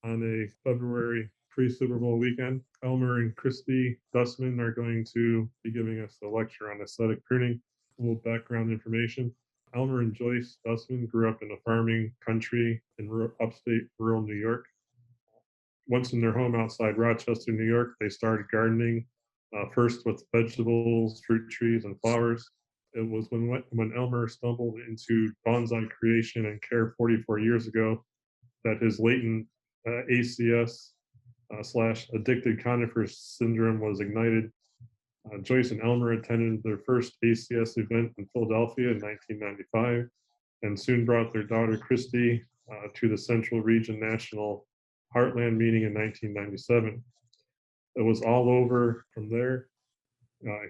on a February pre-Super Bowl weekend. Elmer and Christie Dustman are going to be giving us a lecture on aesthetic pruning. A little background information. Elmer and Joyce Dustman grew up in a farming country in upstate rural New York. Once in their home outside Rochester, New York, they started gardening, first with vegetables, fruit trees, and flowers. It was when Elmer stumbled into bonsai creation and care 44 years ago that his latent ACS slash addicted conifer syndrome was ignited. Joyce and Elmer attended their first ACS event in Philadelphia in 1995 and soon brought their daughter Christie to the Central Region National Heartland meeting in 1997. It was all over from there.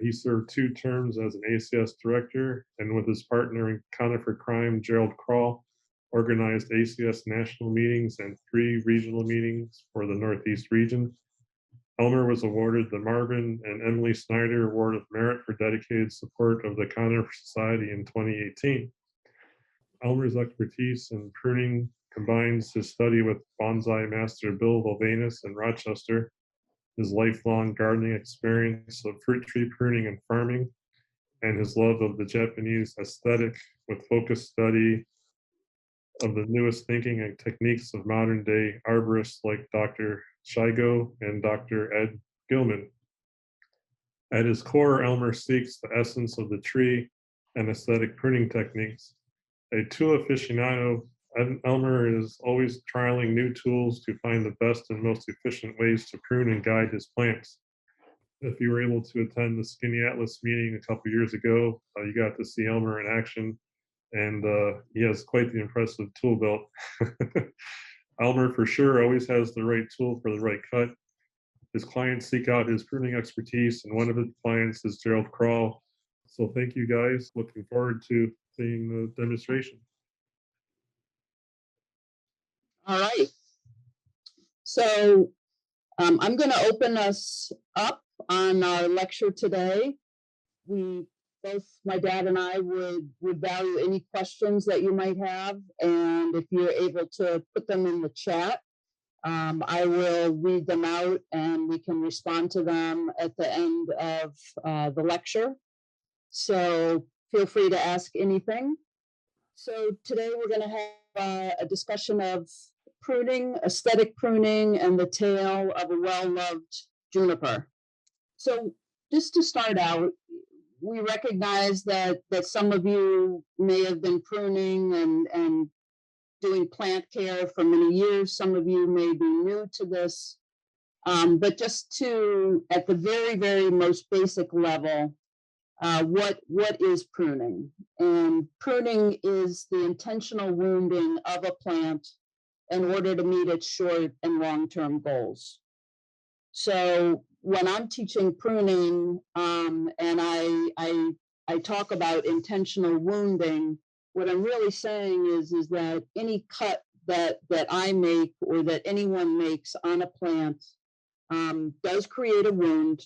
He served 2 terms as an ACS director and with his partner in conifer crime, Gerald Kroll, organized ACS national meetings and 3 regional meetings for the Northeast region. Elmer was awarded the Marvin and Emily Snyder Award of Merit for dedicated support of the Conifer Society in 2018. Elmer's expertise in pruning combines his study with bonsai master Bill Volvanus in Rochester, his lifelong gardening experience of fruit tree pruning and farming, and his love of the Japanese aesthetic with focused study of the newest thinking and techniques of modern day arborists like Dr. Shigo and Dr. Ed Gilman. At his core, Elmer seeks the essence of the tree and aesthetic pruning techniques. A tool aficionado, Elmer is always trialing new tools to find the best and most efficient ways to prune and guide his plants. If you were able to attend the Skinny Atlas meeting a couple years ago, you got to see Elmer in action, and he has quite the impressive tool belt. Elmer, for sure, always has the right tool for the right cut. His clients seek out his pruning expertise, and one of his clients is Gerald Kroll. So thank you guys. Looking forward to seeing the demonstration. All right. So I'm going to open us up on our lecture today. Both my dad and I would value any questions that you might have, and if you're able to put them in the chat, I will read them out and we can respond to them at the end of the lecture. So feel free to ask anything. So today we're going to have a discussion of pruning, aesthetic pruning, and the tale of a well-loved juniper. So just to start out, we recognize that some of you may have been pruning and doing plant care for many years. Some of you may be new to this. But just to, at the very, very most basic level, what is pruning? And pruning is the intentional wounding of a plant in order to meet its short and long-term goals. So when I'm teaching pruning, and I talk about intentional wounding, what I'm really saying is that any cut that I make or that anyone makes on a plant does create a wound,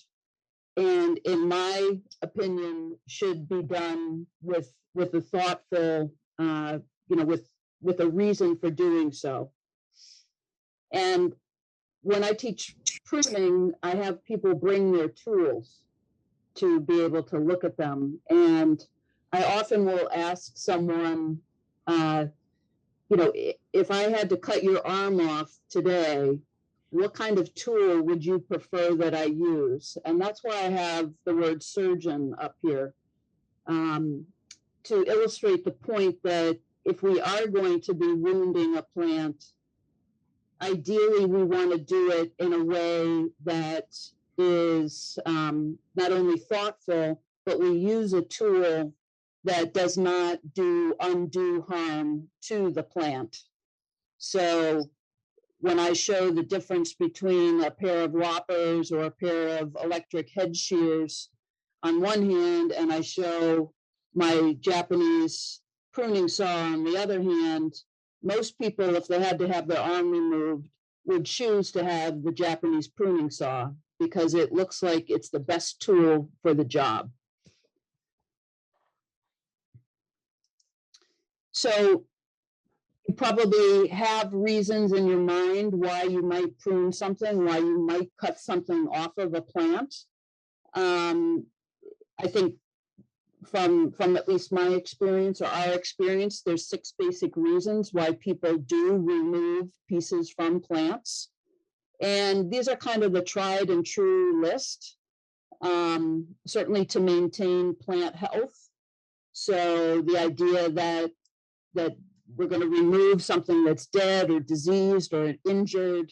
and in my opinion, should be done with a thoughtful, with a reason for doing so. And when I teach pruning, I have people bring their tools to be able to look at them. And I often will ask someone, if I had to cut your arm off today, what kind of tool would you prefer that I use? And that's why I have the word surgeon up here, to illustrate the point that if we are going to be wounding a plant, ideally we want to do it in a way that is not only thoughtful, but we use a tool that does not do undue harm to the plant. So when I show the difference between a pair of loppers or a pair of electric head shears on one hand, and I show my Japanese pruning saw on the other hand, most people, if they had to have their arm removed, would choose to have the Japanese pruning saw because it looks like it's the best tool for the job. So You probably have reasons in your mind why you might prune something, why you might cut something off of a plant. I think from at least my experience or our experience, there's 6 basic reasons why people do remove pieces from plants. And these are kind of the tried and true list, certainly to maintain plant health. So the idea that we're going to remove something that's dead or diseased or injured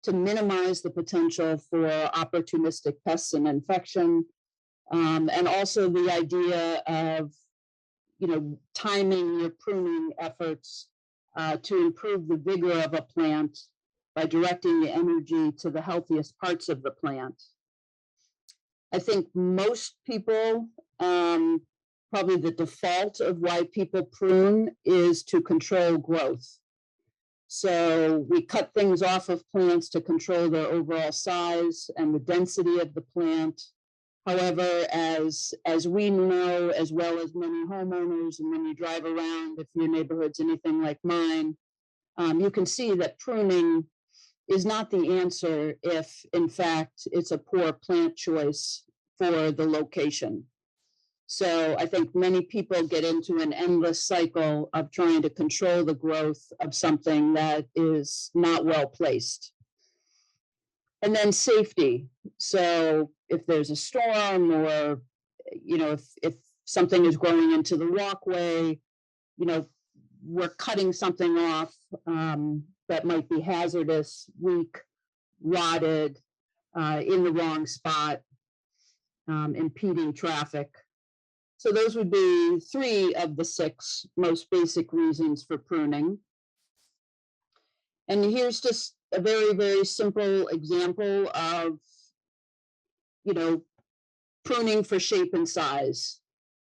to minimize the potential for opportunistic pests and infection. And also the idea of, timing your pruning efforts to improve the vigor of a plant by directing the energy to the healthiest parts of the plant. I think most people, probably the default of why people prune is to control growth. So we cut things off of plants to control their overall size and the density of the plant. However, as we know, as well as many homeowners, and when you drive around, if your neighborhood's anything like mine, you can see that pruning is not the answer if, in fact, it's a poor plant choice for the location. So I think many people get into an endless cycle of trying to control the growth of something that is not well placed. And then safety. So if there's a storm or, if something is growing into the walkway, we're cutting something off that might be hazardous, weak, rotted, in the wrong spot, impeding traffic. So those would be 3 of the 6 most basic reasons for pruning. And here's just a very, very simple example of, pruning for shape and size.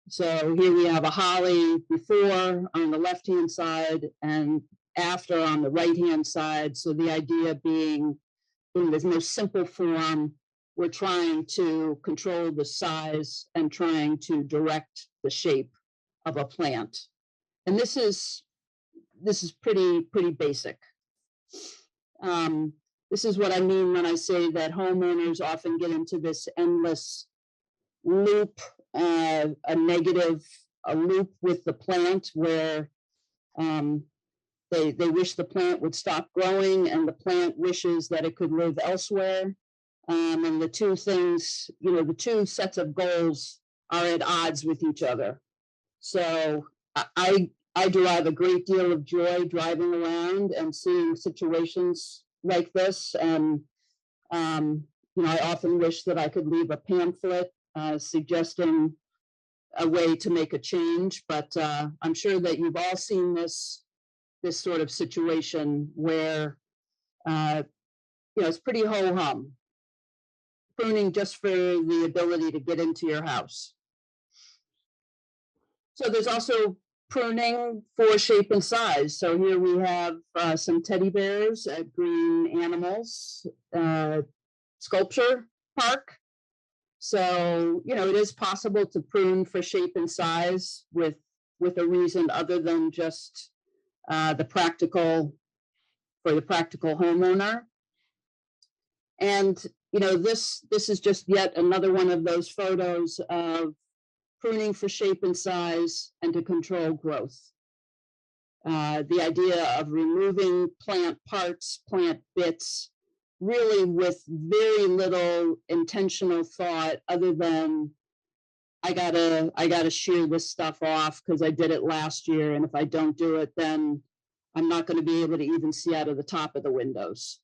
So here we have a holly before on the left-hand side and after on the right-hand side. So the idea being, in this most simple form, we're trying to control the size and trying to direct the shape of a plant. And this is pretty basic. This is what I mean when I say that homeowners often get into this endless loop, a loop with the plant where they wish the plant would stop growing and the plant wishes that it could live elsewhere. And the 2 things, the 2 sets of goals are at odds with each other. So I derive a great deal of joy driving around and seeing situations like this. And, I often wish that I could leave a pamphlet suggesting a way to make a change. But I'm sure that you've all seen this sort of situation where, it's pretty ho-hum. Pruning just for the ability to get into your house. So there's also pruning for shape and size. So here we have some teddy bears at Green Animals Sculpture Park. So, it is possible to prune for shape and size with a reason other than just the practical homeowner. And, this is just yet another one of those photos of pruning for shape and size and to control growth. The idea of removing plant parts, plant bits, really with very little intentional thought other than I gotta shear this stuff off because I did it last year, and if I don't do it, then I'm not going to be able to even see out of the top of the windows.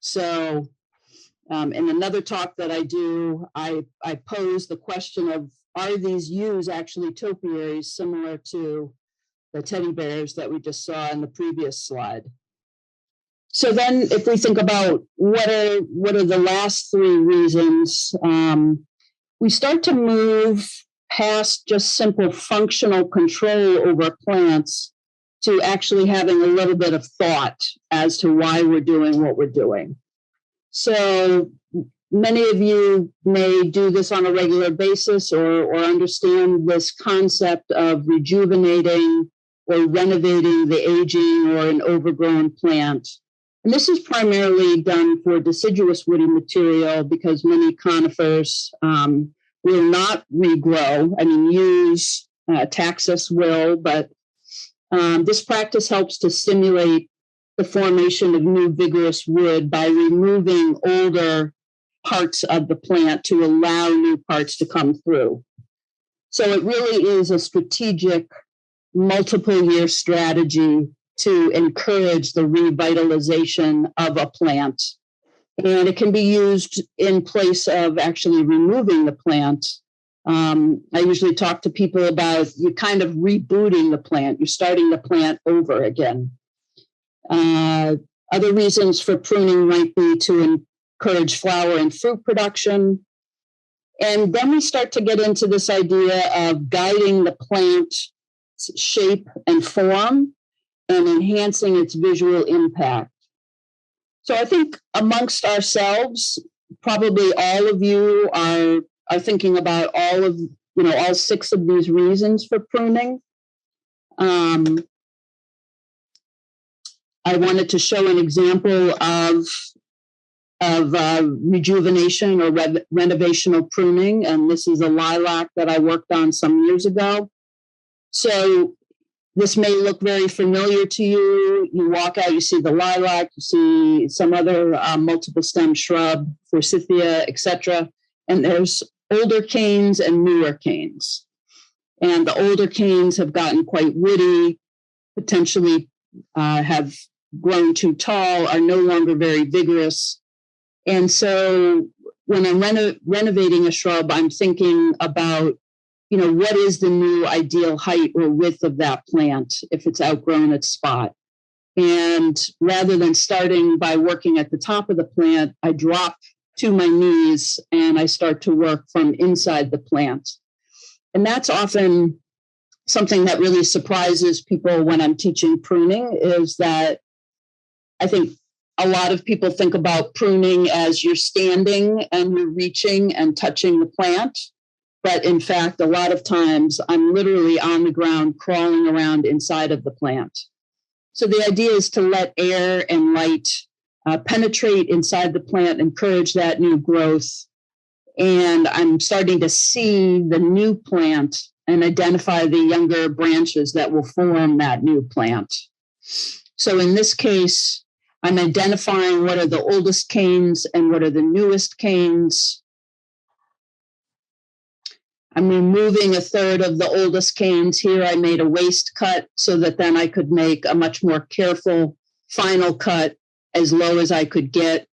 So in another talk that I do, I pose the question of, are these yews actually topiaries similar to the teddy bears that we just saw in the previous slide? So then if we think about what are the last 3 reasons, we start to move past just simple functional control over plants to actually having a little bit of thought as to why we're doing what we're doing. So many of you may do this on a regular basis or understand this concept of rejuvenating or renovating the aging or an overgrown plant. And this is primarily done for deciduous woody material because many conifers will not regrow. I mean, yews, taxus will, but this practice helps to stimulate the formation of new vigorous wood by removing older parts of the plant to allow new parts to come through. So it really is a strategic multiple year strategy to encourage the revitalization of a plant. And it can be used in place of actually removing the plant. I usually talk to people about you kind of rebooting the plant. You're starting the plant over again. Other reasons for pruning might be to encourage flower and fruit production. And then we start to get into this idea of guiding the plant's shape and form and enhancing its visual impact. So I think amongst ourselves, probably all of you are thinking about all 6 of these reasons for pruning. I wanted to show an example of rejuvenation or renovational pruning, and this is a lilac that I worked on some years ago. So this may look very familiar to you. You walk out, you see the lilac, you see some other multiple stem shrub, forsythia, etc. And there's older canes and newer canes. And the older canes have gotten quite woody, potentially have grown too tall, are no longer very vigorous. And so when I'm renovating a shrub, I'm thinking about, what is the new ideal height or width of that plant if it's outgrown its spot. And rather than starting by working at the top of the plant, I drop to my knees and I start to work from inside the plant. And that's often something that really surprises people when I'm teaching pruning, is that I think a lot of people think about pruning as you're standing and you're reaching and touching the plant. But in fact, a lot of times I'm literally on the ground crawling around inside of the plant. So the idea is to let air and light penetrate inside the plant, encourage that new growth. And I'm starting to see the new plant and identify the younger branches that will form that new plant. So in this case, I'm identifying what are the oldest canes and what are the newest canes. I'm removing a third of the oldest canes here. I made a waste cut so that then I could make a much more careful final cut as low as I could get.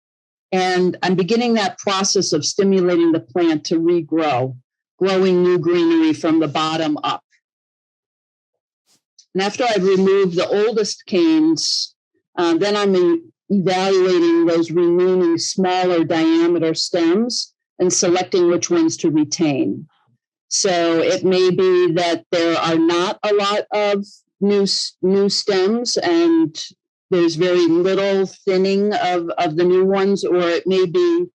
And I'm beginning that process of stimulating the plant to regrow, growing new greenery from the bottom up. And after I've removed the oldest canes, then I'm evaluating those remaining smaller diameter stems and selecting which ones to retain. So it may be that there are not a lot of new stems and there's very little thinning of the new ones, or it may be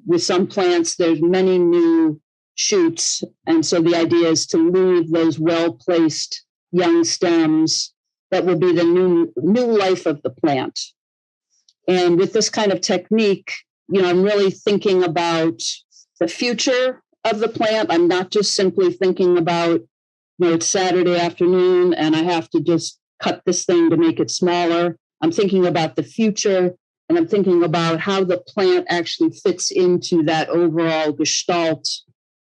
with some plants, there's many new shoots. And so the idea is to leave those well-placed young stems that will be the new life of the plant. And with this kind of technique, I'm really thinking about the future of the plant. I'm not just simply thinking about, it's Saturday afternoon and I have to just cut this thing to make it smaller. I'm thinking about the future, and I'm thinking about how the plant actually fits into that overall gestalt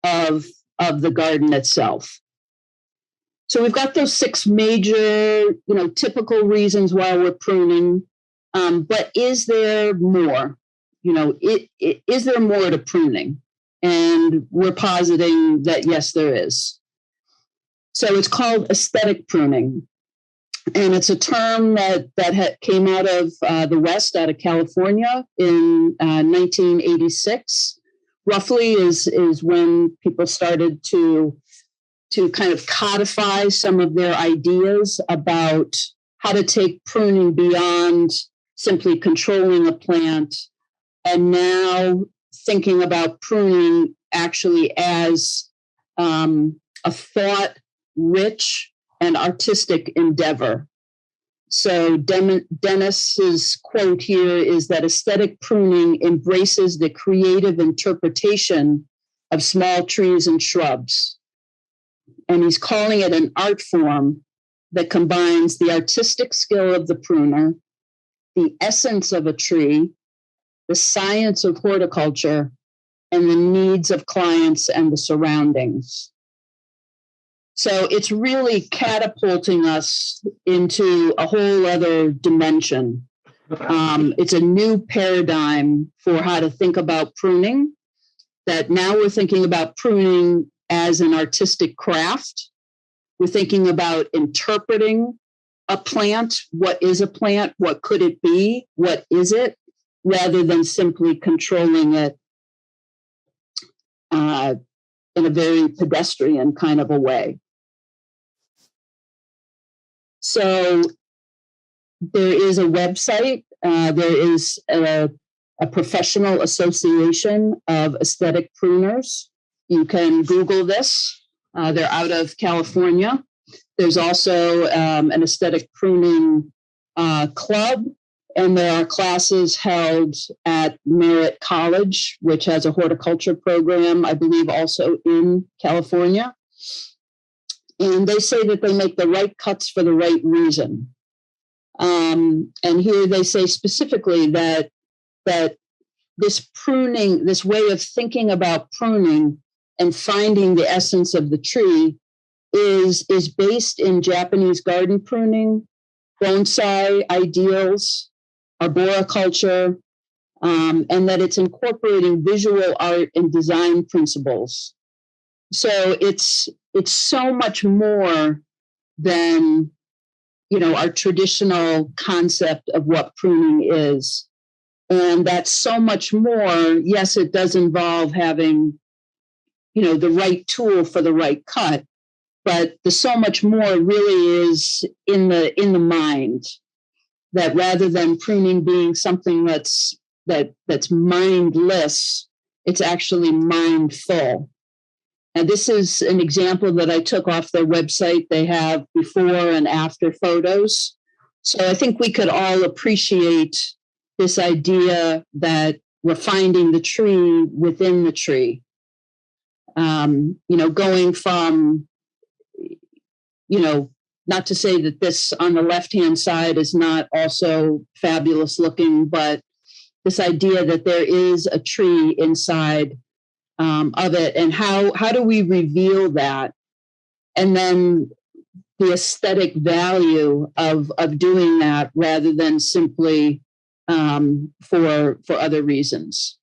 of the garden itself. So we've got those 6 major, typical reasons why we're pruning. But is there more? Is there more to pruning? And we're positing that yes, there is. So it's called aesthetic pruning. And it's a term that came out of the West, out of California in 1986. Roughly is when people started to kind of codify some of their ideas about how to take pruning beyond simply controlling a plant, and now thinking about pruning actually as a thought-rich and artistic endeavor. So Dennis's quote here is that aesthetic pruning embraces the creative interpretation of small trees and shrubs. And he's calling it an art form that combines the artistic skill of the pruner, the essence of a tree, the science of horticulture, and the needs of clients and the surroundings. So it's really catapulting us into a whole other dimension. It's a new paradigm for how to think about pruning, that now we're thinking about pruning as an artistic craft. We're thinking about interpreting a plant. What is a plant? What could it be? What is it? Rather than simply controlling it in a very pedestrian kind of a way. So there is a website. There is a professional association of aesthetic pruners. You can Google this. They're out of California. There's also an aesthetic pruning club, and there are classes held at Merritt College, which has a horticulture program, I believe also in California. And they say that they make the right cuts for the right reason. And here they say specifically that this pruning, this way of thinking about pruning and finding the essence of the tree is based in Japanese garden pruning, bonsai ideals, arboriculture, and that it's incorporating visual art and design principles. So it's so much more than, our traditional concept of what pruning is. And that's so much more. Yes, it does involve having, the right tool for the right cut, but the so much more really is in the mind. That rather than pruning being something that's mindless, it's actually mindful. And this is an example that I took off their website. They have before and after photos. So I think we could all appreciate this idea that we're finding the tree within the tree. Going from, not to say that this on the left-hand side is not also fabulous looking, but this idea that there is a tree inside of it, and how do we reveal that? And then the aesthetic value of doing that rather than simply for other reasons.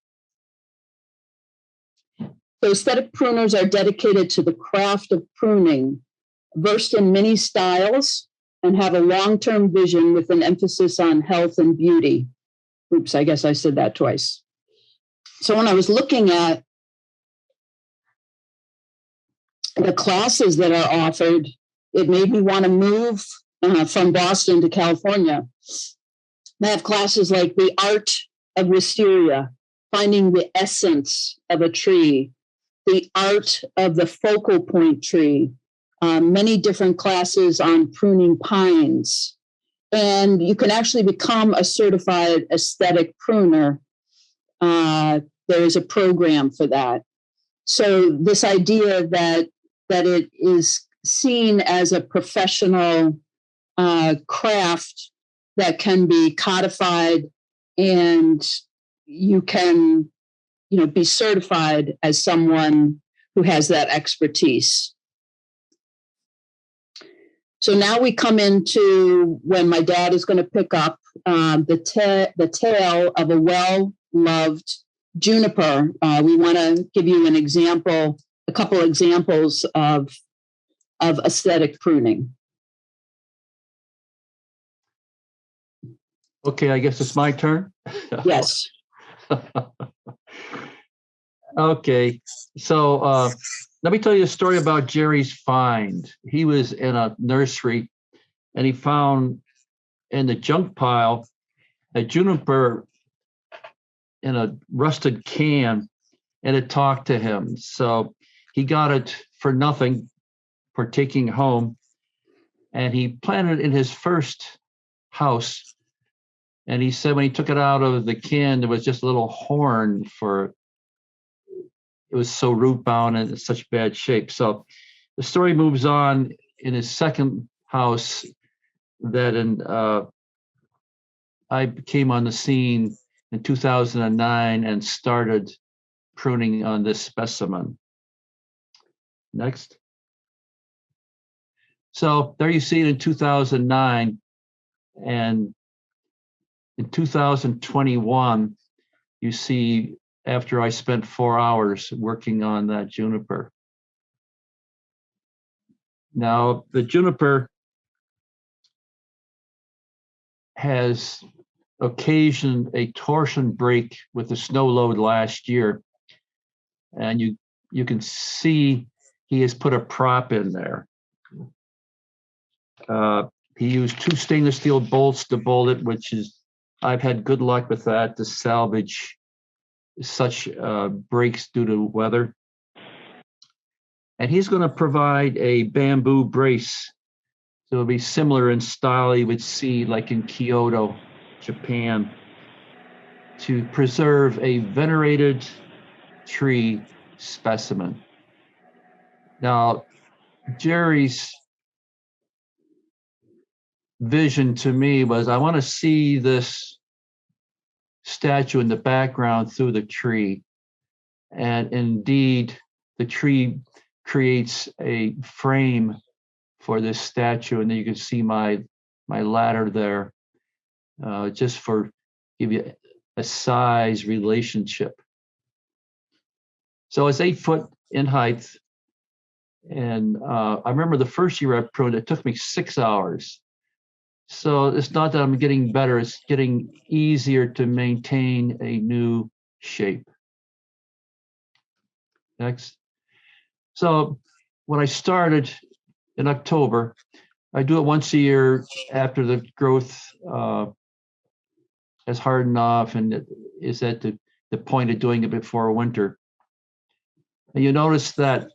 So aesthetic pruners are dedicated to the craft of pruning, versed in many styles, and have a long-term vision with an emphasis on health and beauty. Oops, I guess I said that twice. So when I was looking at the classes that are offered, it made me want to move from Boston to California. They have classes like the art of wisteria, finding the essence of a tree, the art of the focal point tree, many different classes on pruning pines. And you can actually become a certified aesthetic pruner. There is a program for that. So this idea that it is seen as a professional craft that can be codified, and you can, be certified as someone who has that expertise. So now we come into when my dad is going to pick up the tale of a well-loved juniper. We want to give you a couple examples of aesthetic pruning. Okay, I guess it's my turn. Yes. Okay, so let me tell you a story about Jerry's find. He was in a nursery and he found in the junk pile a juniper in a rusted can, and it talked to him. So he got it for nothing for taking home. and he planted it in his first house. And he said when he took it out of the can, there was just a little horn for it was so root bound and in such bad shape. So the story moves on in his second house that I came on the scene in 2009 and started pruning on this specimen. Next. So there you see it in 2009, and in 2021, you see after I spent 4 hours working on that juniper. Now, the juniper has occasioned a torsion break with the snow load last year. And you can see he has put a prop in there. He used 2 stainless steel bolts to bolt it, which is, I've had good luck with that to salvage such breaks due to weather. And he's going to provide a bamboo brace. So it'll be similar in style you would see like in Kyoto, Japan, to preserve a venerated tree specimen. Now, Jerry's vision to me was I want to see this statue in the background through the tree. And indeed, the tree creates a frame for this statue. And then you can see my ladder there, just for give you a size relationship. So it's 8 foot in height. And I remember the first year I pruned, it took me 6 hours. So it's not that I'm getting better, it's getting easier to maintain a new shape. Next. So when I started in October, I do it once a year after the growth has hardened off and is at the point of doing it before winter. And you notice that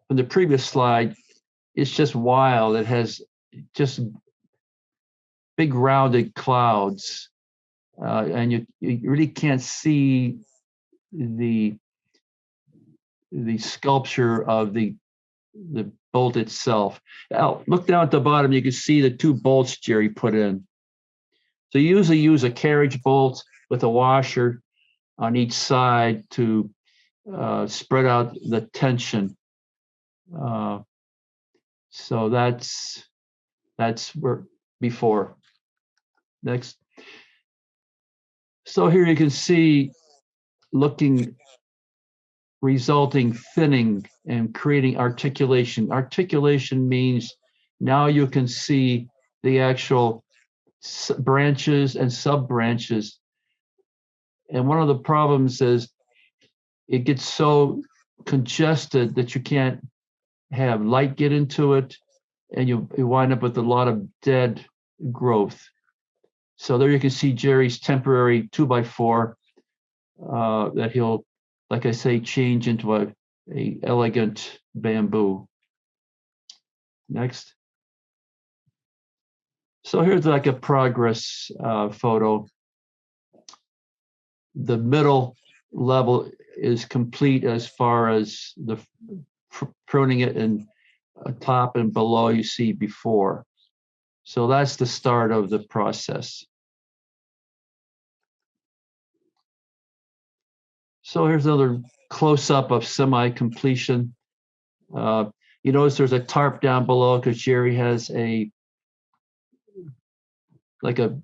from the previous slide, it's just wild. It has just big rounded clouds, and you really can't see the sculpture of the bolt itself. Now, look down at the bottom, you can see the 2 bolts Jerry put in. So you usually use a carriage bolt with a washer on each side to spread out the tension. So that's where before. Next. So here you can see resulting thinning and creating articulation. Articulation means now you can see the actual branches and sub branches. And one of the problems is it gets so congested that you can't have light get into it, and you wind up with a lot of dead growth. So there you can see Jerry's temporary 2x4 that he'll, like I say, change into a elegant bamboo. Next. So here's like a progress photo. The middle level is complete as far as the pruning it, and top and below you see before. So that's the start of the process. So here's another close-up of semi-completion. You notice there's a tarp down below because Jerry has like a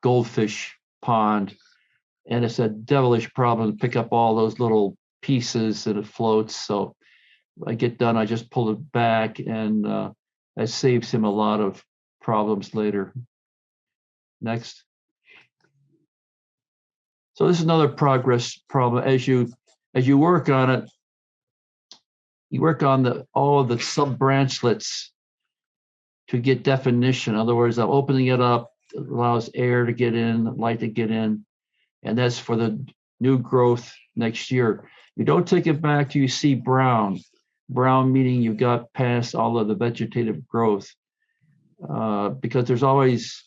goldfish pond, and it's a devilish problem to pick up all those little pieces and it floats. So when I get done, I just pull it back, and that saves him a lot of problems later. Next. So this is another progress problem. As you work on it, you work on all of the sub branchlets to get definition. In other words, I'm opening it up, it allows air to get in, light to get in, and that's for the new growth next year. You don't take it back till you see brown. Brown meaning you got past all of the vegetative growth. because there's always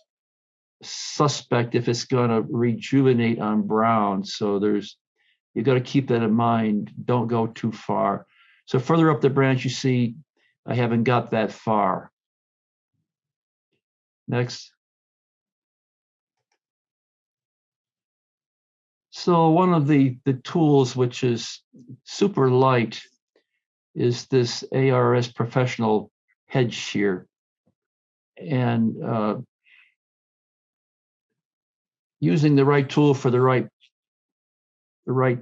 suspect if it's going to rejuvenate on brown. So you got to keep that in mind. Don't go too far. So further up the branch, you see, I haven't got that far. Next. So one of the tools which is super light is this ARS Professional Head Shear. And using the right tool for the right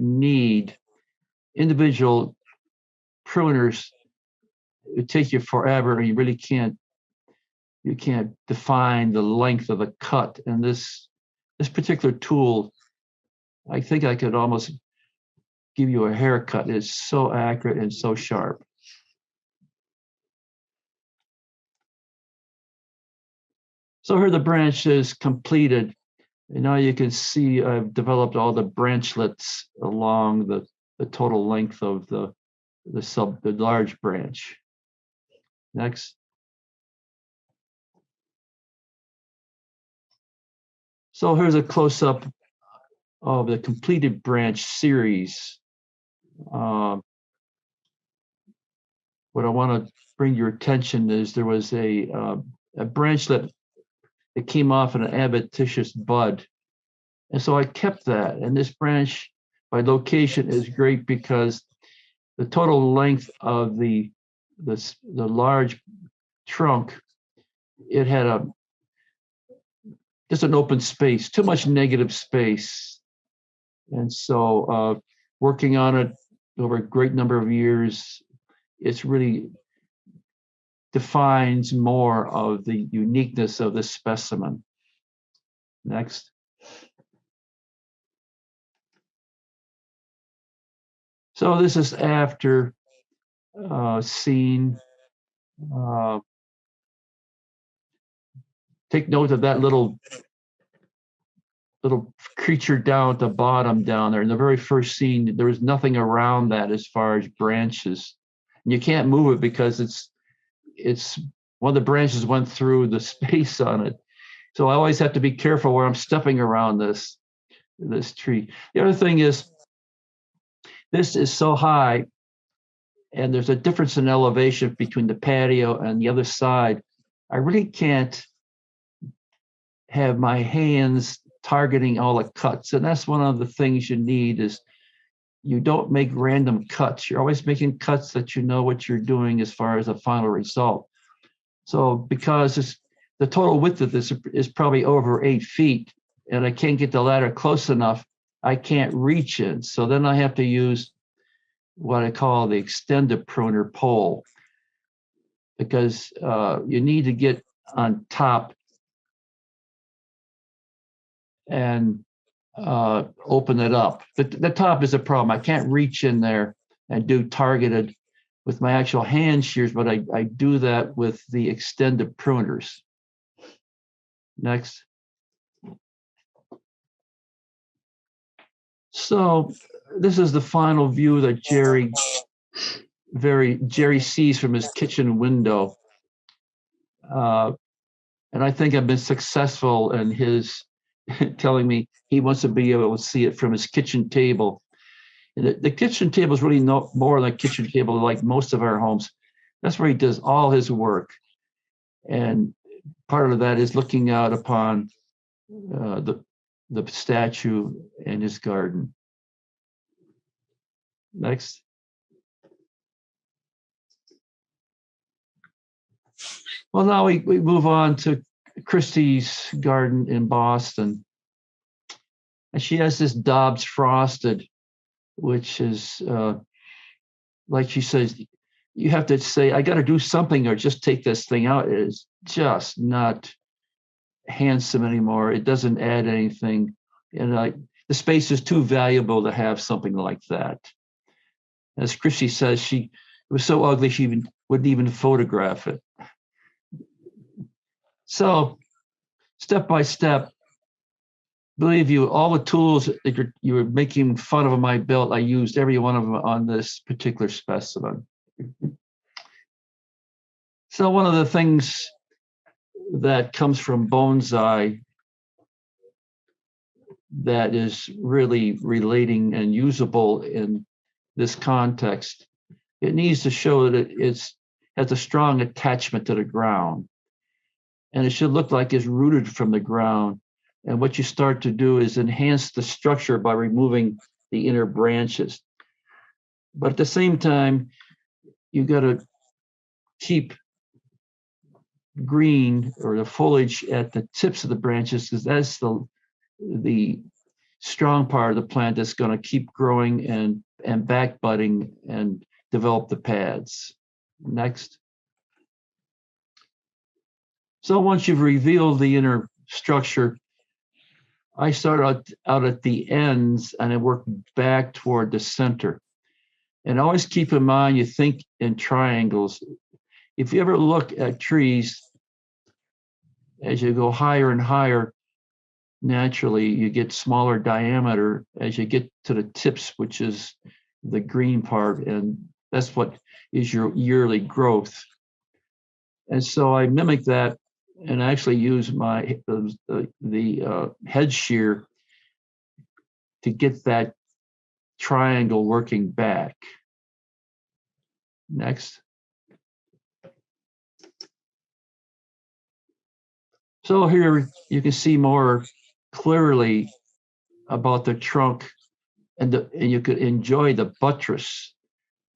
need, individual pruners, it take you forever, and you really can't define the length of the cut. And this particular tool, I think I could almost give you a haircut. It's so accurate and so sharp. So here the branch is completed. And now you can see I've developed all the branchlets along the total length of the large branch. Next. So here's a close-up of the completed branch series. What I want to bring your attention is there was a branchlet that came off an adventitious bud. And so I kept that. And this branch by location is great because the total length of the large trunk, it had just an open space, too much negative space. And so working on it over a great number of years, it's really defines more of the uniqueness of this specimen. Next. So this is after scene. Take note of that little creature down at the bottom down there. In the very first scene, there was nothing around that as far as branches. And you can't move it because it's one of the branches went through the space on it. So I always have to be careful where I'm stepping around this tree. The other thing is, this is so high, and there's a difference in elevation between the patio and the other side. I really can't have my hands targeting all the cuts. And that's one of the things you need is you don't make random cuts. You're always making cuts that you know what you're doing as far as the final result. So because the total width of this is probably over 8 feet, and I can't get the ladder close enough, I can't reach in. So then I have to use what I call the extended pruner pole, because you need to get on top and open it up. The top is a problem. I can't reach in there and do targeted with my actual hand shears, but I do that with the extended pruners. Next. So this is the final view that Jerry sees from his kitchen window. And I think I've been successful in his telling me he wants to be able to see it from his kitchen table. And the kitchen table is really no more than a kitchen table like most of our homes. That's where he does all his work. And part of that is looking out upon the statue and his garden. Next. Well, now we move on to Christie's garden in Boston. And she has this Dobbs frosted, which is, like she says, you have to say, I got to do something or just take this thing out. It is just not handsome anymore. It doesn't add anything. And the space is too valuable to have something like that. As Christie says, it was so ugly she wouldn't even photograph it. So, step by step, believe you, all the tools that you were making fun of my built, I used every one of them on this particular specimen. So one of the things that comes from bonsai that is really relating and usable in this context. It needs to show that it has a strong attachment to the ground. And it should look like it's rooted from the ground. And what you start to do is enhance the structure by removing the inner branches. But at the same time, you got to keep green or the foliage at the tips of the branches, because that's the strong part of the plant that's going to keep growing and back budding and develop the pads. Next. So once you've revealed the inner structure, I start out at the ends and I work back toward the center. And always keep in mind, you think in triangles. If you ever look at trees, as you go higher and higher, naturally you get smaller diameter as you get to the tips, which is the green part, and that's what is your yearly growth. And so I mimic that and actually use the head shear to get that triangle working back. Next. So here you can see more clearly about the trunk, and you could enjoy the buttress.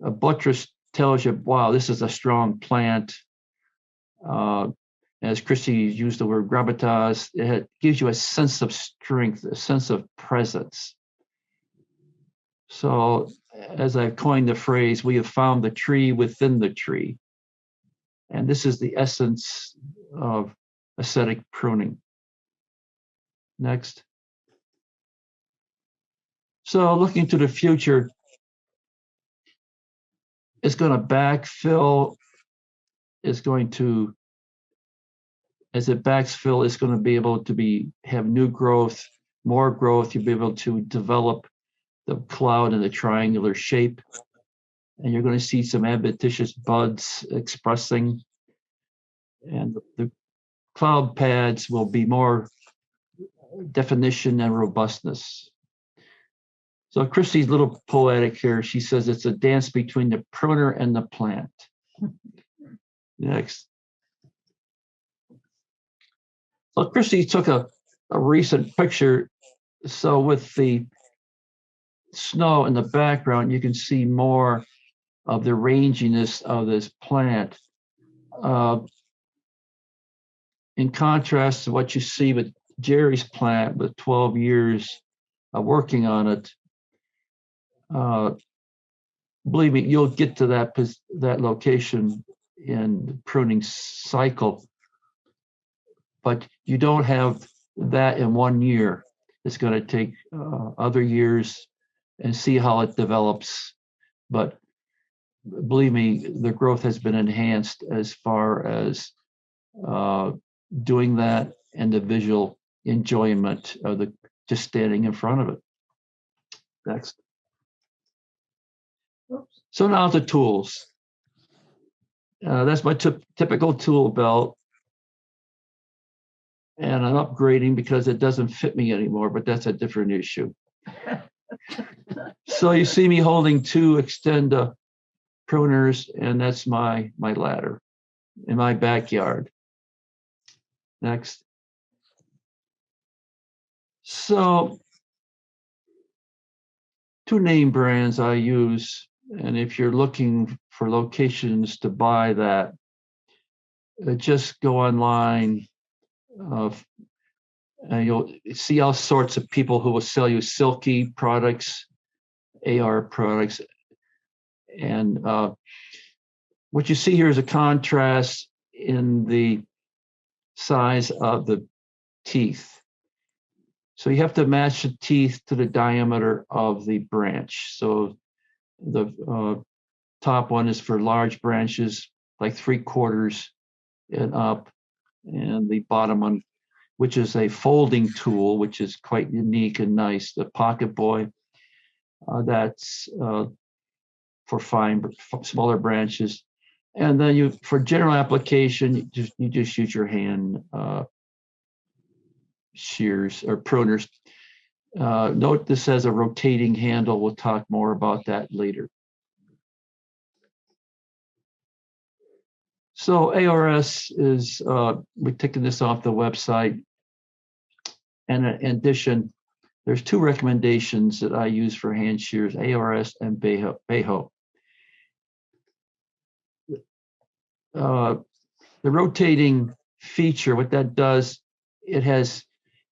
A buttress tells you, wow, this is a strong plant. As Christie used the word gravitas, it gives you a sense of strength, a sense of presence. So as I've coined the phrase, we have found the tree within the tree. And this is the essence of aesthetic pruning. Next. So looking to the future, it's going to backfill. It's going to, as it backfill, it's going to be able to have new growth, more growth. You'll be able to develop the cloud in the triangular shape. And you're going to see some adventitious buds expressing. And the cloud pads will be more definition and robustness. So Christie's a little poetic here. She says it's a dance between the pruner and the plant. Next. So Christie took a recent picture. So with the snow in the background, you can see more of the ranginess of this plant. In contrast to what you see with Jerry's plant with 12 years of working on it, believe me, you'll get to that location in the pruning cycle, but you don't have that in 1 year. It's going to take other years and see how it develops. But believe me, the growth has been enhanced as far as doing that and the visual enjoyment of just standing in front of it. Next. So now the tools. That's my typical tool belt. And I'm upgrading because it doesn't fit me anymore, but that's a different issue. So you see me holding 2 Extenda pruners, and that's my ladder in my backyard. Next. So 2 name brands I use, and if you're looking for locations to buy that, just go online. And you'll see all sorts of people who will sell you silky products, AR products. And what you see here is a contrast in the size of the teeth. So you have to match the teeth to the diameter of the branch. So the top one is for large branches, like 3/4 and up, and the bottom one, which is a folding tool, which is quite unique and nice, the Pocket Boy. That's for smaller branches. And then for general application, you just use your hand shears or pruners. Note this has a rotating handle. We'll talk more about that later. So ARS is, we're taking this off the website. And in addition, there's two recommendations that I use for hand shears, ARS and Beho. The rotating feature, what that does, it has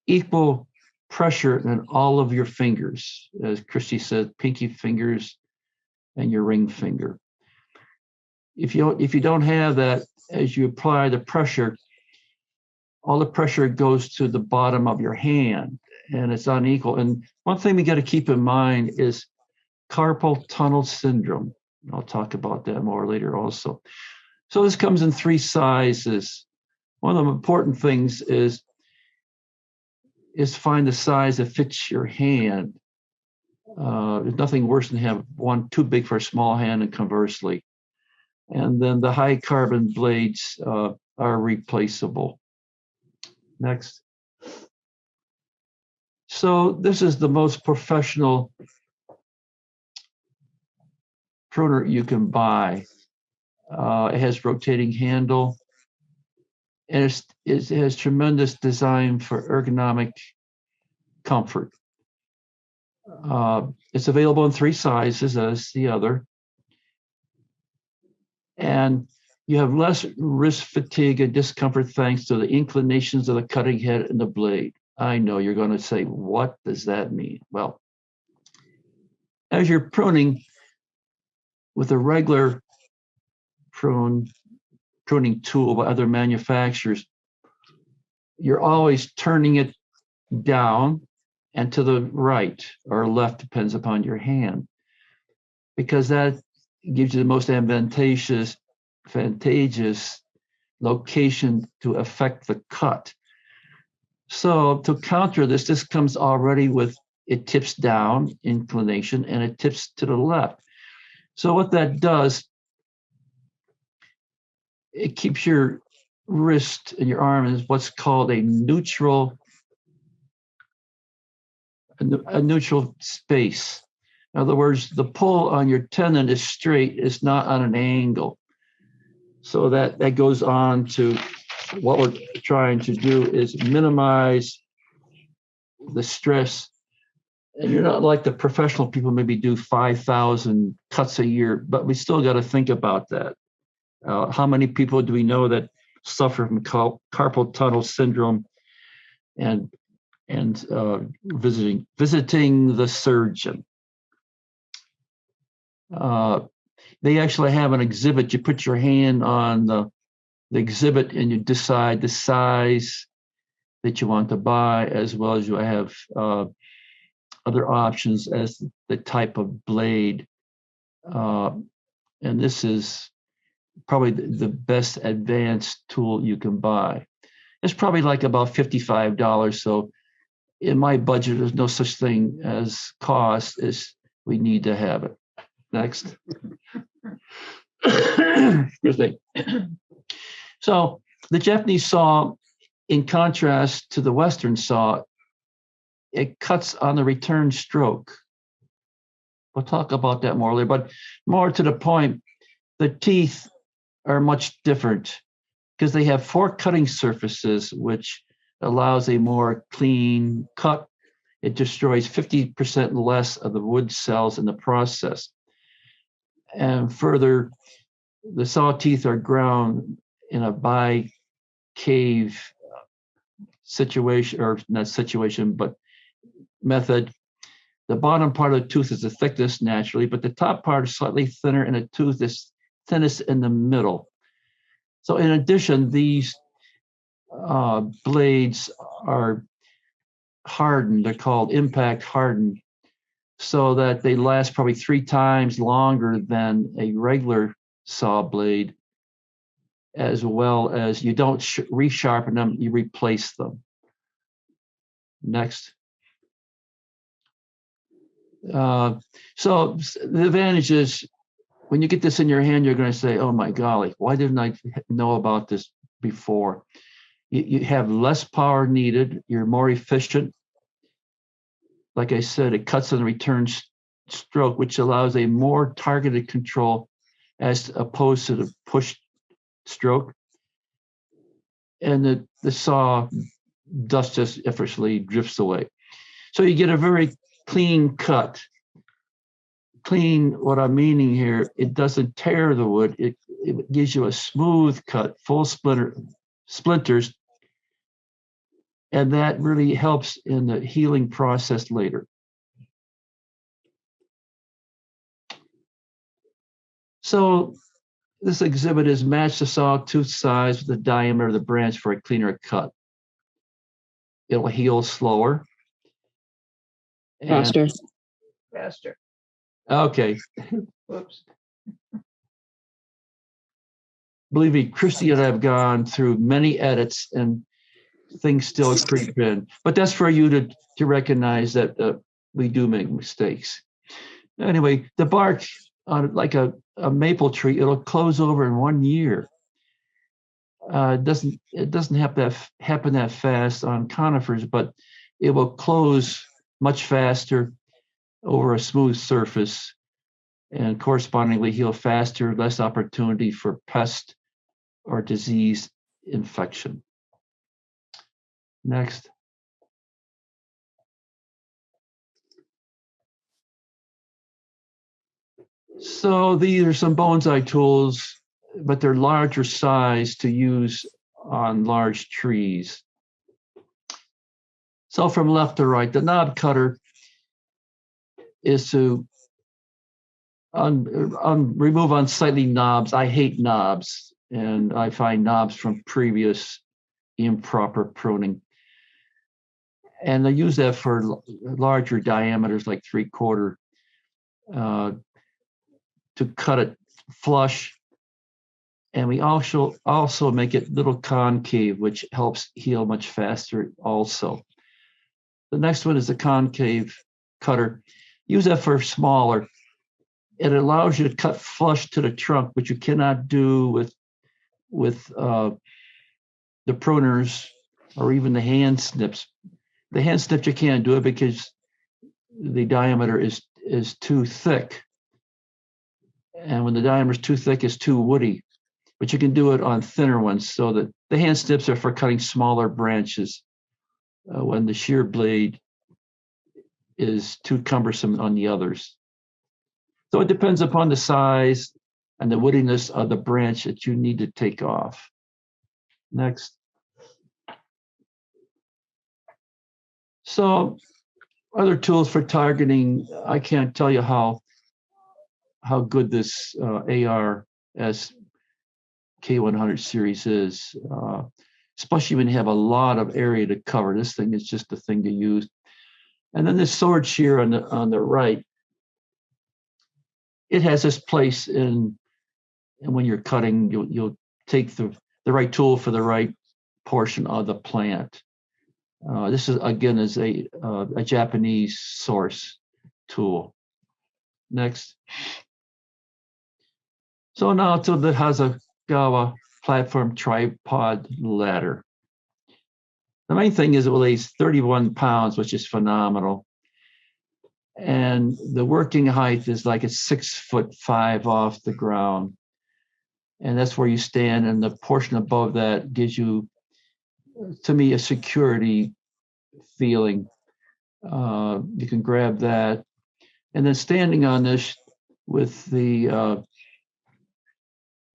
equal pressure in all of your fingers, as Christie said, pinky fingers and your ring finger. If you don't have that, as you apply the pressure, all the pressure goes to the bottom of your hand, and it's unequal. And one thing we got to keep in mind is carpal tunnel syndrome. I'll talk about that more later also. So this comes in 3 sizes. One of the important things is find the size that fits your hand. There's nothing worse than have one too big for a small hand and conversely. And then the high carbon blades are replaceable. Next. So this is the most professional pruner you can buy. It has rotating handle, and it has tremendous design for ergonomic comfort. It's available in 3 sizes as the other. And you have less wrist fatigue and discomfort thanks to the inclinations of the cutting head and the blade. I know you're going to say, what does that mean? Well, as you're pruning with a regular pruning tool by other manufacturers, you're always turning it down and to the right or left, depends upon your hand, because that gives you the most advantageous location to affect the cut. So to counter this, this comes already with, it tips down inclination and it tips to the left. So what that does, it keeps your wrist and your arm in what's called a neutral space. In other words, the pull on your tendon is straight, it's not on an angle. So that goes on to what we're trying to do is minimize the stress. And you're not like the professional people maybe do 5,000 cuts a year, but we still got to think about that. How many people do we know that suffer from carpal tunnel syndrome and visiting the surgeon? They actually have an exhibit. You put your hand on the exhibit and you decide the size that you want to buy, as well as you have other options as the type of blade. And this is probably the best advanced tool you can buy. It's probably like about $55. So in my budget, there's no such thing as cost, as we need to have it. Next. Excuse me. So the Japanese saw, in contrast to the Western saw, it cuts on the return stroke. We'll talk about that more later, but more to the point, the teeth are much different because they have 4 cutting surfaces, which allows a more clean cut. It destroys 50% less of the wood cells in the process. And further, the saw teeth are ground in a bicave situation, or not situation, but method. The bottom part of the tooth is the thickest naturally, but the top part is slightly thinner, and the tooth is thinnest in the middle. So in addition, these blades are hardened. They're called impact hardened, so that they last probably 3 times longer than a regular saw blade, as well as you don't resharpen them, you replace them. Next. So the advantage is when you get this in your hand, you're going to say, oh my golly, why didn't I know about this before? You have less power needed. You're more efficient. Like I said, it cuts on the return stroke, which allows a more targeted control as opposed to the push stroke. And the saw dust just effortlessly drifts away. So you get a very clean cut. Clean, what I'm meaning here, it doesn't tear the wood. It gives you a smooth cut, full splinters. And that really helps in the healing process later. So this exhibit is match the sawtooth size with the diameter of the branch for a cleaner cut. It'll heal slower. Faster. Faster. Okay. Whoops. Believe me, Christie and I have gone through many edits and things still creep in. But that's for you to recognize that we do make mistakes. Anyway, the bark on like a maple tree, it'll close over in 1 year. It doesn't happen that fast on conifers, but it will close much faster over a smooth surface and correspondingly heal faster, less opportunity for pest or disease infection. Next. So these are some bonsai tools, but they're larger size to use on large trees. So from left to right, the knob cutter is to remove unsightly knobs. I hate knobs, and I find knobs from previous improper pruning. And I use that for larger diameters, like 3/4, to cut it flush. And we also make it little concave, which helps heal much faster also. The next one is the concave cutter. Use that for smaller. It allows you to cut flush to the trunk, which you cannot do with the pruners or even the hand snips. The hand snips you can't do it because the diameter is too thick. And when the diameter is too thick, it's too woody. But you can do it on thinner ones, so that the hand snips are for cutting smaller branches when the shear blade is too cumbersome on the others. So it depends upon the size and the woodiness of the branch that you need to take off. Next. So other tools for targeting, I can't tell you how good this ARS K100 series is, especially when you have a lot of area to cover. This thing is just the thing to use. And then this sword shear on the right, it has this place in, and when you're cutting, you'll take the right tool for the right portion of the plant. This is again is a Japanese source tool. Next. So now to the Hasegawa platform tripod ladder. The main thing is it weighs 31 pounds, which is phenomenal. And the working height is like it's 6'5" off the ground. And that's where you stand. And the portion above that gives you, to me, a security feeling. You can grab that. And then standing on this with the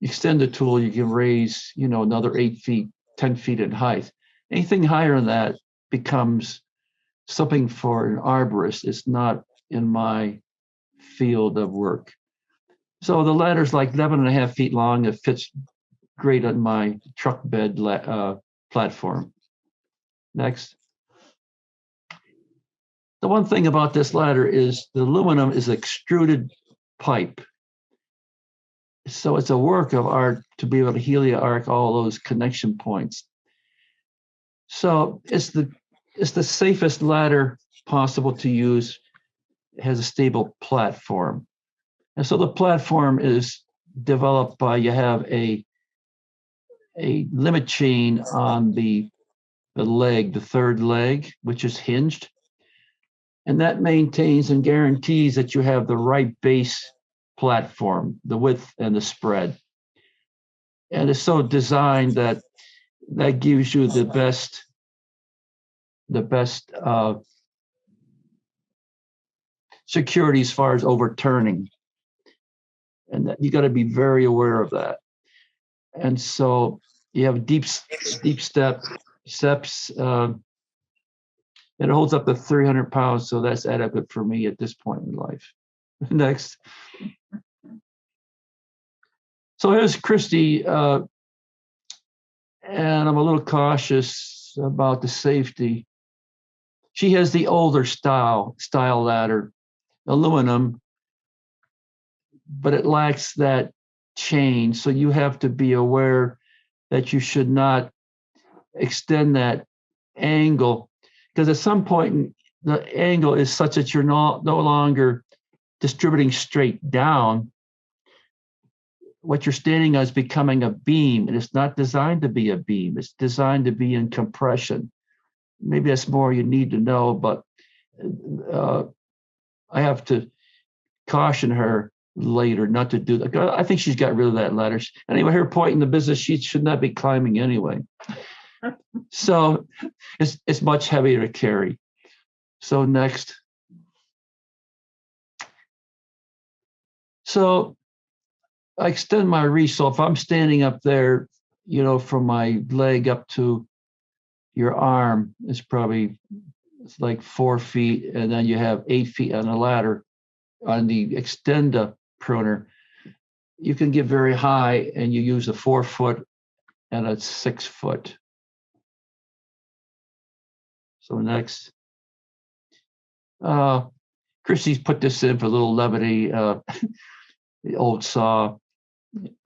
extender tool, you can raise, another 8 feet, 10 feet in height. Anything higher than that becomes something for an arborist. It's not in my field of work. So the ladder's like 11.5 feet long. It fits great on my truck bed platform. Next. The one thing about this ladder is the aluminum is extruded pipe. So it's a work of art to be able to helio-arc all those connection points. So it's the safest ladder possible to use. It has a stable platform. And so the platform is developed by, you have a limit chain on the leg, the third leg, which is hinged. And that maintains and guarantees that you have the right base platform, the width and the spread. And it's so designed that gives you the best security as far as overturning. And that you got to be very aware of that. And so you have deep steps. It holds up to 300 pounds, so that's adequate for me at this point in life. Next. So here's Christie, and I'm a little cautious about the safety. She has the older style ladder, aluminum, but it lacks that chain. So you have to be aware that you should not extend that angle, because at some point the angle is such that you're no longer distributing straight down. What you're standing on is becoming a beam, and it's not designed to be a beam. It's designed to be in compression. Maybe that's more you need to know, but I have to caution her later not to do that. I think she's got rid of that ladder. Anyway, her point in the business, she should not be climbing anyway. So it's much heavier to carry. So next. So I extend my reach. So if I'm standing up there, from my leg up to your arm, it's like 4 feet, and then you have 8 feet on the ladder. On the extender pruner, you can get very high, and you use a 4 foot and a 6 foot. So next. Christie's put this in for a little levity. The old saw.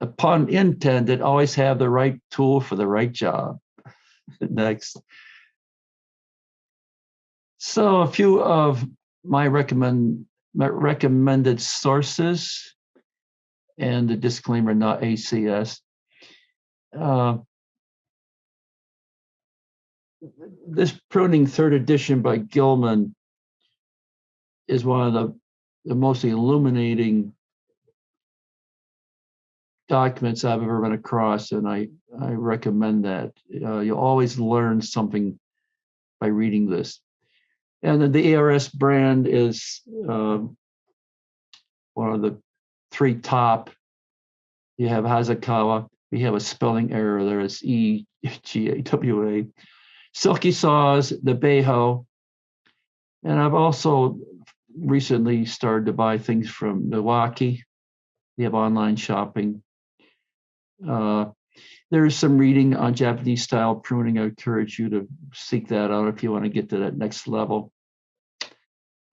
A pun intended, always have the right tool for the right job. Next. So a few of my recommended sources, and the disclaimer, not ACS. This Pruning 3rd edition by Gilman is one of the most illuminating documents I've ever run across, and I recommend that. You'll always learn something by reading this. And then the ARS brand is one of the 3 top. You have Hasegawa. We have a spelling error there. It's EGAWA. Silky Saws, the Beho. And I've also recently started to buy things from Milwaukee. They have online shopping. There's some reading on Japanese style pruning. I encourage you to seek that out if you want to get to that next level.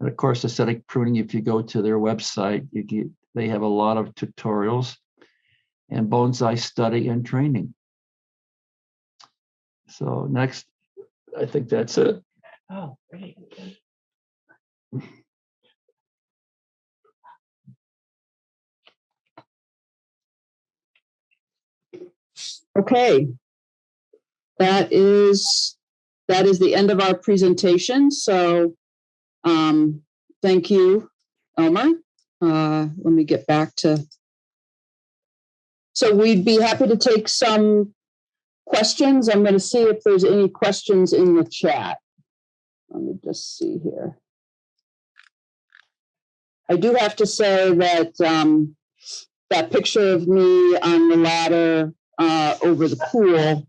And of course, aesthetic pruning, if you go to their website, they have a lot of tutorials and bonsai study and training. So next, I think that's it. Oh, great. Okay. That is the end of our presentation. So thank you, Elmer. Let me get back to. So we'd be happy to take some questions. I'm going to see if there's any questions in the chat. Let me just see here. I do have to say that that picture of me on the ladder over the pool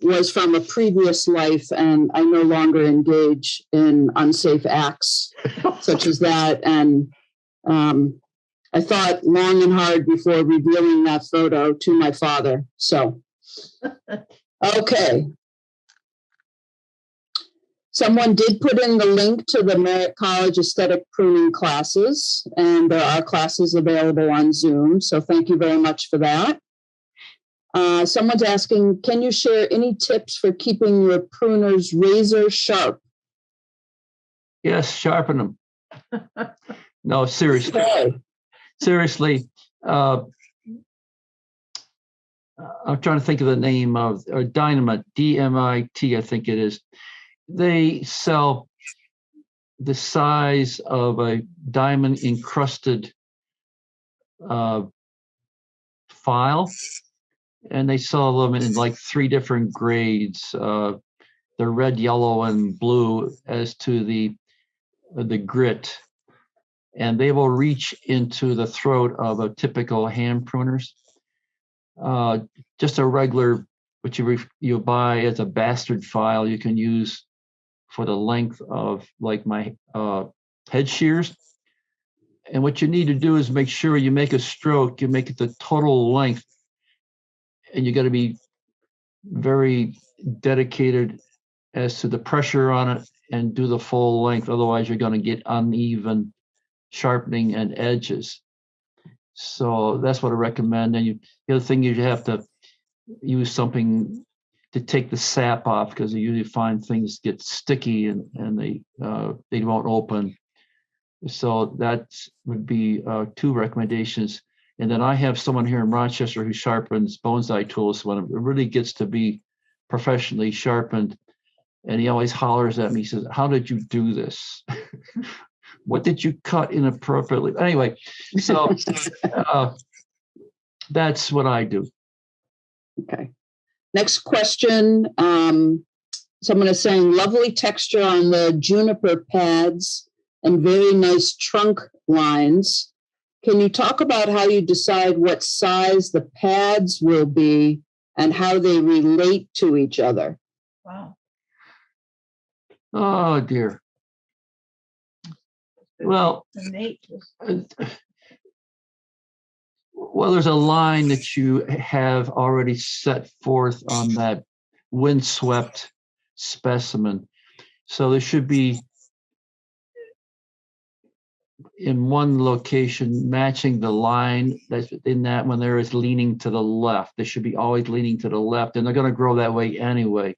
was from a previous life, and I no longer engage in unsafe acts such as that. And I thought long and hard before revealing that photo to my father. So, okay. Someone did put in the link to the Merit College Aesthetic Pruning classes, and there are classes available on Zoom. So thank you very much for that. Someone's asking, can you share any tips for keeping your pruners razor sharp? Yes, sharpen them. No, seriously. Okay. seriously, I'm trying to think of the name of Dynamite, DMIT, I think it is. They sell the size of a diamond encrusted file, and they sell them in like 3 different grades. The red, yellow, and blue as to the grit, and they will reach into the throat of a typical hand pruners. Just a regular, which you buy as a bastard file, you can use for the length of like my head shears. And what you need to do is make sure you make a stroke, you make it the total length, and you got to be very dedicated as to the pressure on it and do the full length. Otherwise, you're going to get uneven sharpening and edges. So that's what I recommend. And the other thing is you have to use something to take the sap off, because you usually find things get sticky and they won't open. So that would be 2 recommendations. And then I have someone here in Rochester who sharpens bonsai tools when it really gets to be professionally sharpened. And he always hollers at me, he says, "How did you do this? What did you cut inappropriately?" Anyway, so that's what I do. Okay. Next question. Someone is saying lovely texture on the Juniper pads and very nice trunk lines. Can you talk about how you decide what size the pads will be and how they relate to each other? Wow. Oh dear. Well, there's a line that you have already set forth on that windswept specimen. So there should be in one location matching the line that's in that when there is leaning to the left. They should be always leaning to the left, and they're going to grow that way anyway.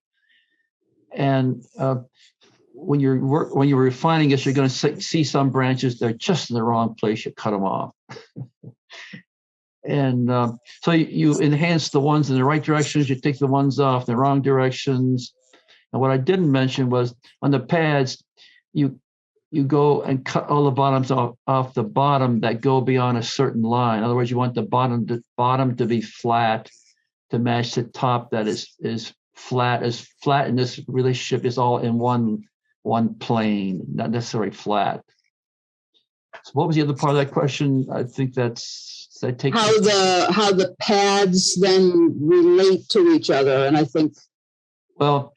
And when you're refining it, you're going to see some branches they're just in the wrong place. You cut them off. And so you enhance the ones in the right directions. You take the ones off the wrong directions. And what I didn't mention was on the pads, you go and cut all the bottoms off the bottom that go beyond a certain line. In other words, you want the bottom to be flat to match the top that is flat. As flat in this relationship is all in one plane, not necessarily flat. So what was the other part of that question? I think how the pads then relate to each other. And I think, well,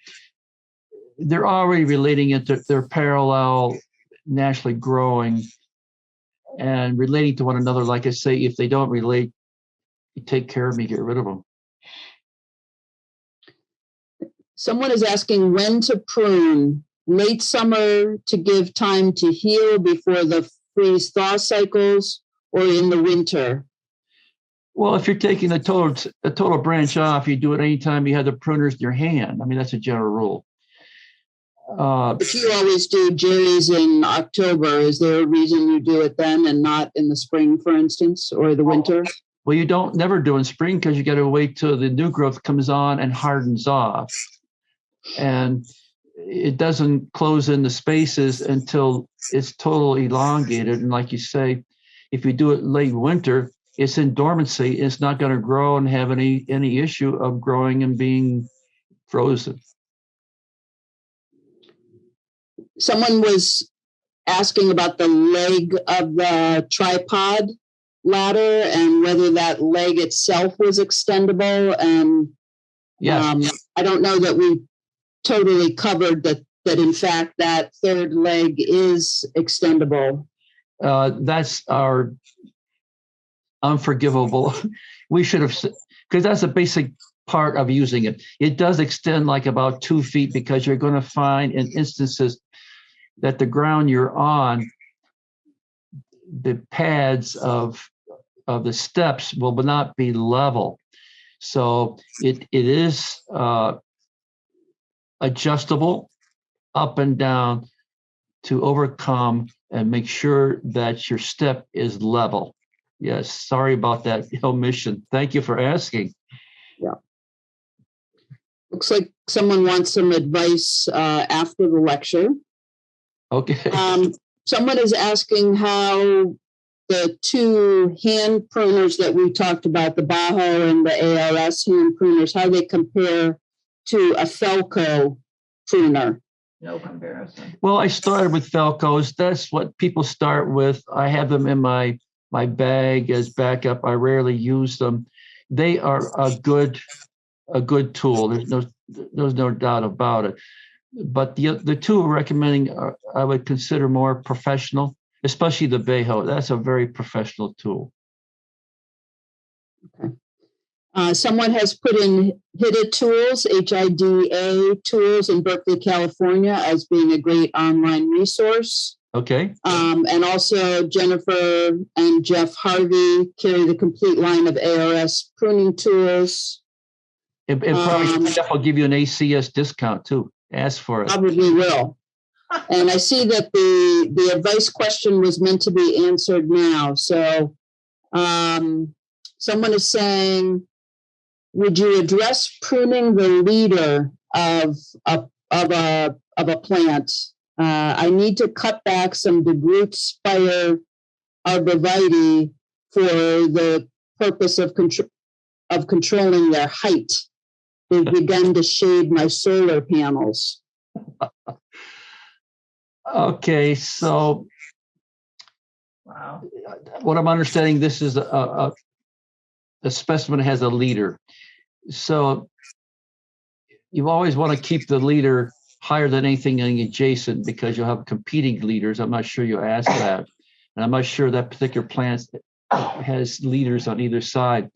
they're already relating it. They're parallel, naturally growing and relating to one another. Like I say, if they don't relate, you take care of them, you get rid of them. someone is asking when to prune. Late summer to give time to heal before the freeze-thaw cycles, or in the winter? Well, if you're taking a total branch off, you do it anytime you have the pruners in your hand. I mean, that's a general rule. But you always do Jerry's in October. Is there a reason you do it then and not in the spring, for instance, or the winter? Well, you don't never do in spring because you got to wait till the new growth comes on and hardens off. And it doesn't close in the spaces until it's totally elongated. And like you say, if you do it late winter, it's in dormancy. It's not going to grow and have any issue of growing and being frozen. Someone was asking about the leg of the tripod ladder and whether that leg itself was extendable. And yeah, I don't know that we totally covered that in fact that third leg is extendable. That's our unforgivable. We should have, because that's a basic part of using it. It does extend like about 2 feet because you're going to find in instances that the ground you're on, the pads of the steps will not be level. So it is adjustable up and down to overcome and make sure that your step is level. Yes, sorry about that omission. Thank you for asking. Looks like someone wants some advice after the lecture. Okay. Someone is asking how the two hand pruners that we talked about, the Bajo and the ARS hand pruners, how they compare to a Felco pruner. No comparison. Well, I started with Felcos. That's what people start with. I have them in my bag as backup. I rarely use them. They are a good tool. There's no doubt about it. But the two we're recommending I would consider more professional, especially the Bajo. That's a very professional tool. Someone has put in HIDA Tools, HIDA Tools in Berkeley, California, as being a great online resource. Okay. And also Jennifer and Jeff Harvey carry the complete line of ARS pruning tools. And probably Jeff will give you an ACS discount too. Ask for it. Probably will. And I see that the advice question was meant to be answered now. So someone is saying, would you address pruning the leader of a plant? I need to cut back some DeGroote Spire arborvitae for the purpose of controlling their height. They've begun to shade my solar panels. Okay, so Wow. what I'm understanding, this is a specimen has a leader. So you always want to keep the leader higher than anything adjacent because you'll have competing leaders. I'm not sure you asked that. And I'm not sure that particular plant has leaders on either side.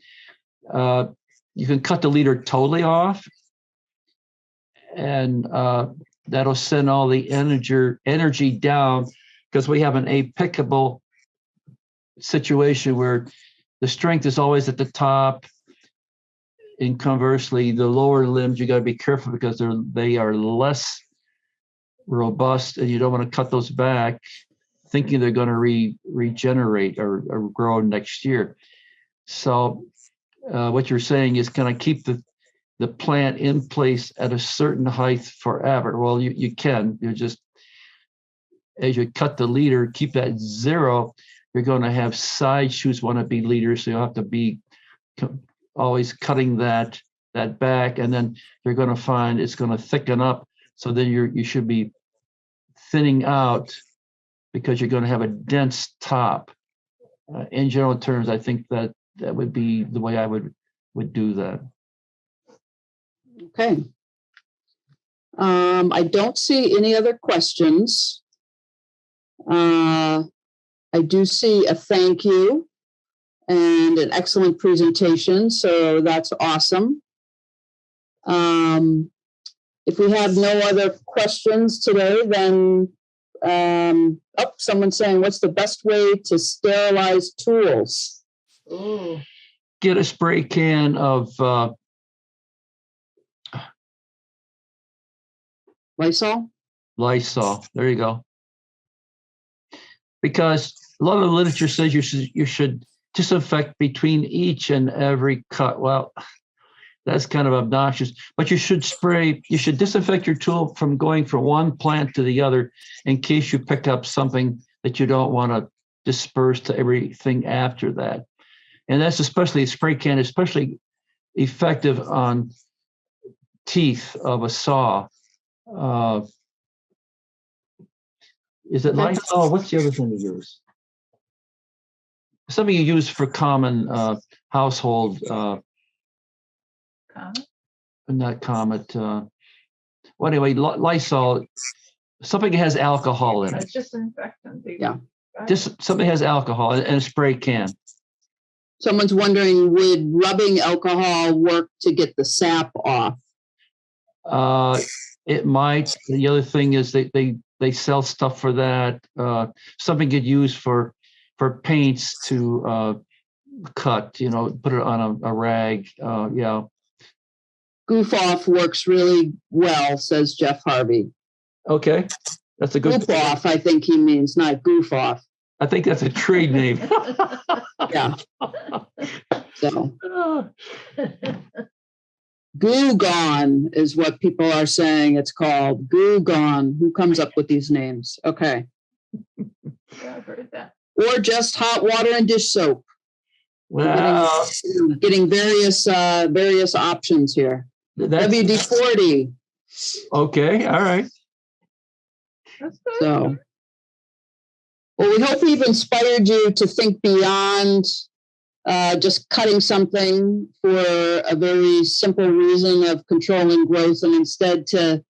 You can cut the leader totally off, and that'll send all the energy down because we have an apicable situation where the strength is always at the top. And conversely, the lower limbs, you got to be careful because they are less robust, and you don't want to cut those back thinking they're going to regenerate or grow next year. So what you're saying is, can I keep the plant in place at a certain height forever? Well, you can. You just, as you cut the leader, keep that zero. You're going to have side shoots want to be leaders, so you'll have to be always cutting that back, and then you're going to find it's going to thicken up. So then you should be thinning out because you're going to have a dense top. In general terms, I think that would be the way I would do that. Okay. I don't see any other questions. I do see a thank you and an excellent presentation, so that's awesome. If we have no other questions today, then someone's saying, what's the best way to sterilize tools? Ooh. Get a spray can of Lysol? Lysol. There you go. Because a lot of the literature says you should disinfect between each and every cut. Well, that's kind of obnoxious, but you should disinfect your tool from going from one plant to the other in case you pick up something that you don't want to disperse to everything after that. And that's especially a spray can, especially effective on teeth of a saw. Is it Lysol? What's the other thing you use? Something you use for common household. Comet? Not Comet. Well, anyway, Lysol. Something that has alcohol in it. It's disinfectant. Yeah. Just something has alcohol in a spray can. Someone's wondering, would rubbing alcohol work to get the sap off? It might. The other thing is they sell stuff for that. Something you could use for paints to cut. Put it on a rag. Yeah. Goof off works really well, says Jeff Harvey. Okay, that's a good. Goof off, I think he means, not goof off. I think that's a trade name. Yeah. So Goo Gone is what people are saying it's called. Goo Gone. Who comes up with these names? Okay. Yeah, I've heard that. Or just hot water and dish soap. Well, Getting various options here. that's WD-40. okay. All right. That's good. So, well, we hope we've inspired you to think beyond just cutting something for a very simple reason of controlling growth, and instead to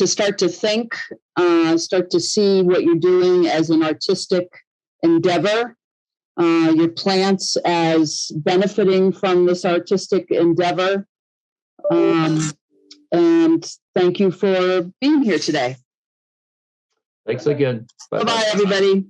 start to think, start to see what you're doing as an artistic endeavor, your plants as benefiting from this artistic endeavor. And thank you for being here today. Thanks again. Bye-bye, everybody.